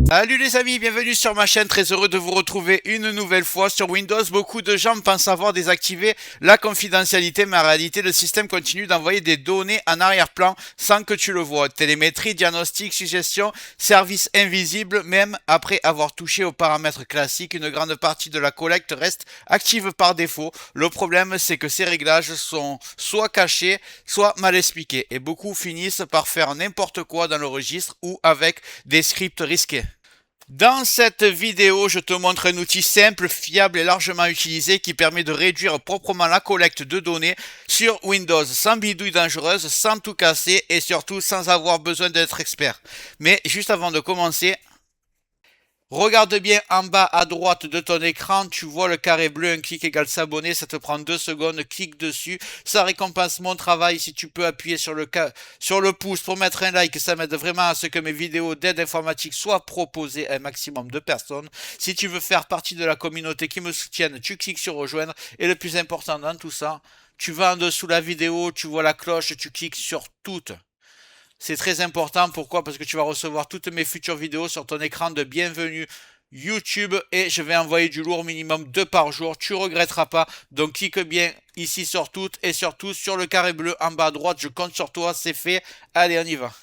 Salut les amis, bienvenue sur ma chaîne, très heureux de vous retrouver une nouvelle fois sur Windows. Beaucoup de gens pensent avoir désactivé la confidentialité, mais en réalité le système continue d'envoyer des données en arrière-plan sans que tu le vois. Télémétrie, diagnostic, suggestion, service invisible, même après avoir touché aux paramètres classiques, une grande partie de la collecte reste active par défaut. Le problème c'est que ces réglages sont soit cachés, soit mal expliqués, et beaucoup finissent par faire n'importe quoi dans le registre ou avec des scripts risqués. Dans cette vidéo, je te montre un outil simple, fiable et largement utilisé qui permet de réduire proprement la collecte de données sur Windows sans bidouille dangereuse, sans tout casser et surtout sans avoir besoin d'être expert. Mais juste avant de commencer, regarde bien en bas à droite de ton écran, tu vois le carré bleu, un clic égale s'abonner, ça te prend 2 secondes, clique dessus, ça récompense mon travail. Si tu peux appuyer sur le pouce pour mettre un like, ça m'aide vraiment à ce que mes vidéos d'aide informatique soient proposées à un maximum de personnes. Si tu veux faire partie de la communauté qui me soutienne, tu cliques sur rejoindre, et le plus important dans tout ça, tu vas en dessous de la vidéo, tu vois la cloche, tu cliques sur toutes. C'est très important, pourquoi? Parce que tu vas recevoir toutes mes futures vidéos sur ton écran de bienvenue YouTube et je vais envoyer du lourd, minimum 2 par jour, tu regretteras pas. Donc clique bien ici sur toutes et surtout sur le carré bleu en bas à droite, je compte sur toi, c'est fait. Allez, on y va.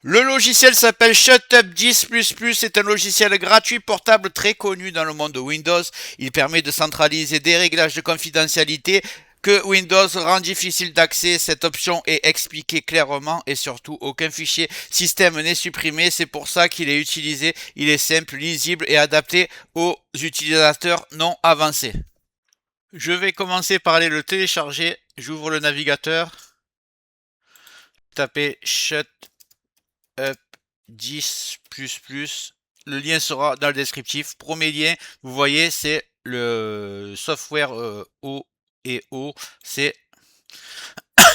Le logiciel s'appelle ShutUp 10++, c'est un logiciel gratuit portable très connu dans le monde de Windows. Il permet de centraliser des réglages de confidentialité que Windows rend difficile d'accès. Cette option est expliquée clairement et surtout aucun fichier système n'est supprimé. C'est pour ça qu'il est utilisé. Il est simple, lisible et adapté aux utilisateurs non avancés. Je vais commencer par aller le télécharger. J'ouvre le navigateur. Tapez ShutUp 10++. Le lien sera dans le descriptif. Premier lien, vous voyez, c'est le software O&O. C'est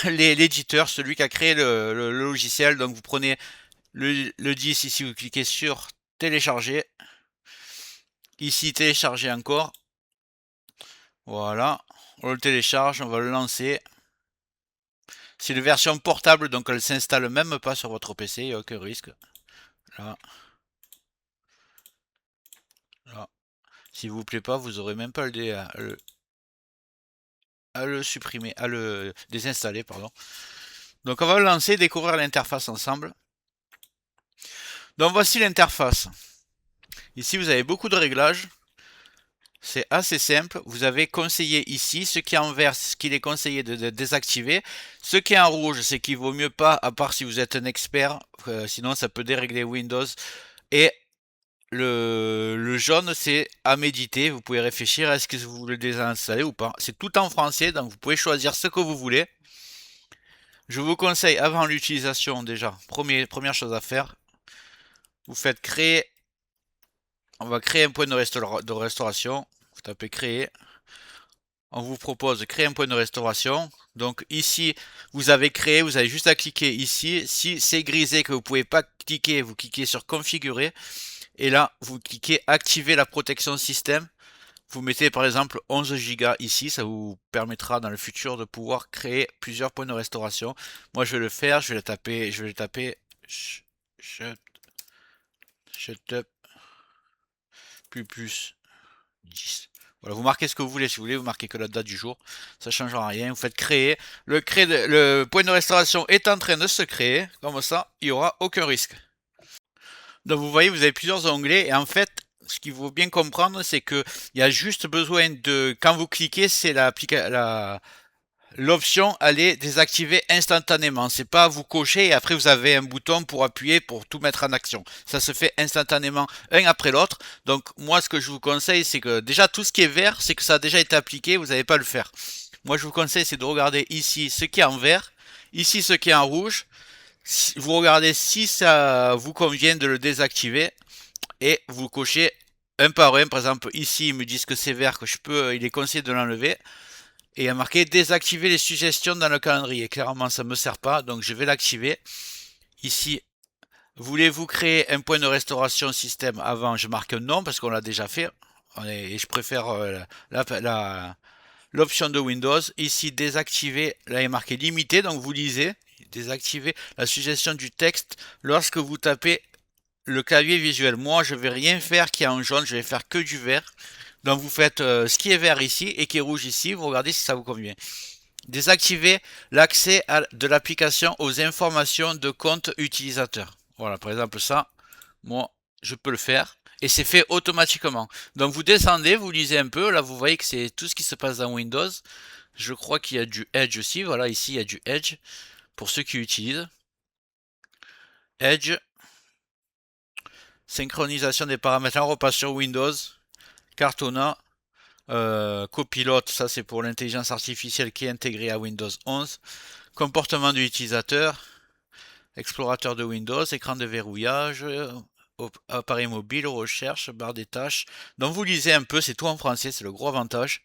l'éditeur, celui qui a créé le logiciel. Donc vous prenez le 10 ici, vous cliquez sur télécharger. Ici, télécharger encore. Voilà, on le télécharge, on va le lancer. C'est une version portable, donc elle s'installe même pas sur votre PC, il n'y a aucun risque. Là. Là. S'il vous plaît pas, vous aurez même pas à le supprimer, à le désinstaller, pardon. Donc on va le lancer, découvrir l'interface ensemble. Donc voici l'interface. Ici vous avez beaucoup de réglages. C'est assez simple. Vous avez conseillé ici, ce qui est en vert, c'est ce qu'il est conseillé de désactiver. Ce qui est en rouge, c'est qu'il vaut mieux pas, à part si vous êtes un expert, sinon ça peut dérégler Windows. Et le jaune, c'est à méditer. Vous pouvez réfléchir, est-ce que vous voulez le désinstaller ou pas. C'est tout en français, donc vous pouvez choisir ce que vous voulez. Je vous conseille, avant l'utilisation déjà, première chose à faire, vous faites créer. On va créer un point de restauration. Vous tapez créer. On vous propose de créer un point de restauration. Donc ici, vous avez créé, vous avez juste à cliquer ici. Si c'est grisé que vous ne pouvez pas cliquer, vous cliquez sur configurer. Et là, vous cliquez activer la protection système. Vous mettez par exemple 11 Go ici, ça vous permettra dans le futur de pouvoir créer plusieurs points de restauration. Moi je vais le faire, je vais le taper ShutUp plus 10. Voilà, vous marquez ce que vous voulez, si vous voulez, vous marquez que la date du jour, ça ne changera rien, vous faites créer. Le point de restauration est en train de se créer, comme ça, il n'y aura aucun risque. Donc vous voyez, vous avez plusieurs onglets et en fait, ce qu'il faut bien comprendre, c'est que il y a juste besoin de, quand vous cliquez, c'est l'option aller désactiver instantanément. C'est pas vous cocher et après vous avez un bouton pour appuyer pour tout mettre en action. Ça se fait instantanément, un après l'autre. Donc moi, ce que je vous conseille, c'est que déjà tout ce qui est vert, c'est que ça a déjà été appliqué, vous n'avez pas à le faire. Moi, je vous conseille, c'est de regarder ici ce qui est en vert, ici ce qui est en rouge. Vous regardez si ça vous convient de le désactiver et vous cochez un par un. Par exemple, ici, ils me disent que c'est vert, que il est conseillé de l'enlever. Et il y a marqué désactiver les suggestions dans le calendrier. Clairement, ça ne me sert pas, donc je vais l'activer. Ici, voulez-vous créer un point de restauration système avant? Je marque non parce qu'on l'a déjà fait. Et je préfère l'option de Windows. Ici, désactiver, là il est marqué limité, donc vous lisez, désactiver la suggestion du texte lorsque vous tapez le clavier visuel. Moi, je vais rien faire qui est en jaune, je vais faire que du vert. Donc vous faites ce qui est vert ici et qui est rouge ici, vous regardez si ça vous convient. Désactiver l'accès de l'application aux informations de compte utilisateur. Voilà, par exemple ça, moi, je peux le faire. Et c'est fait automatiquement. Donc vous descendez, vous lisez un peu. Là, vous voyez que c'est tout ce qui se passe dans Windows. Je crois qu'il y a du Edge aussi. Voilà, ici, il y a du Edge. Pour ceux qui utilisent. Edge. Synchronisation des paramètres. Là, on repasse sur Windows. Cartona. Copilote, ça c'est pour l'intelligence artificielle qui est intégrée à Windows 11. Comportement de l'utilisateur. Explorateur de Windows. Écran de verrouillage. Appareil mobile, recherche, barre des tâches. Donc vous lisez un peu, c'est tout en français, c'est le gros avantage.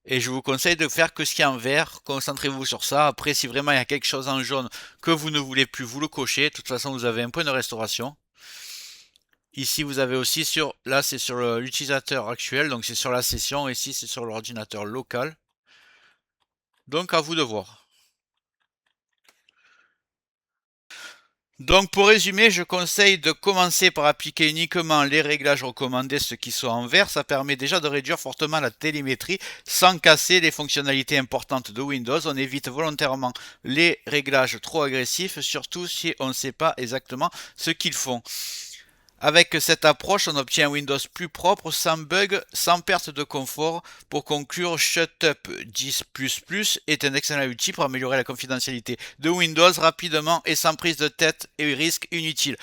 Et je vous conseille de faire que ce qui est en vert, concentrez-vous sur ça. Après, si vraiment il y a quelque chose en jaune que vous ne voulez plus, vous le cochez. De toute façon, vous avez un point de restauration. Ici, vous avez aussi là c'est sur l'utilisateur actuel, donc c'est sur la session. Ici, c'est sur l'ordinateur local. Donc à vous de voir. Donc pour résumer, je conseille de commencer par appliquer uniquement les réglages recommandés, ceux qui sont en vert. Ça permet déjà de réduire fortement la télémétrie sans casser les fonctionnalités importantes de Windows. On évite volontairement les réglages trop agressifs, surtout si on ne sait pas exactement ce qu'ils font. Avec cette approche, on obtient un Windows plus propre, sans bug, sans perte de confort. Pour conclure, Shutup 10++ est un excellent outil pour améliorer la confidentialité de Windows rapidement et sans prise de tête et risque inutile.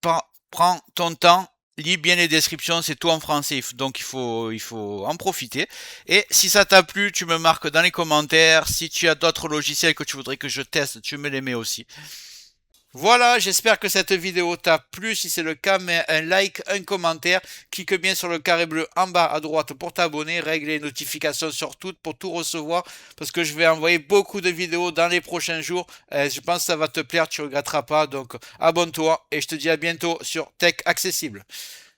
Prends ton temps, lis bien les descriptions, c'est tout en français, donc il faut en profiter. Et si ça t'a plu, tu me marques dans les commentaires. Si tu as d'autres logiciels que tu voudrais que je teste, tu me les mets aussi. Voilà, j'espère que cette vidéo t'a plu. Si c'est le cas, mets un like, un commentaire. Clique bien sur le carré bleu en bas à droite pour t'abonner. Règle les notifications sur toutes pour tout recevoir. Parce que je vais envoyer beaucoup de vidéos dans les prochains jours. Je pense que ça va te plaire, tu ne regretteras pas. Donc abonne-toi et je te dis à bientôt sur Tech Accessible.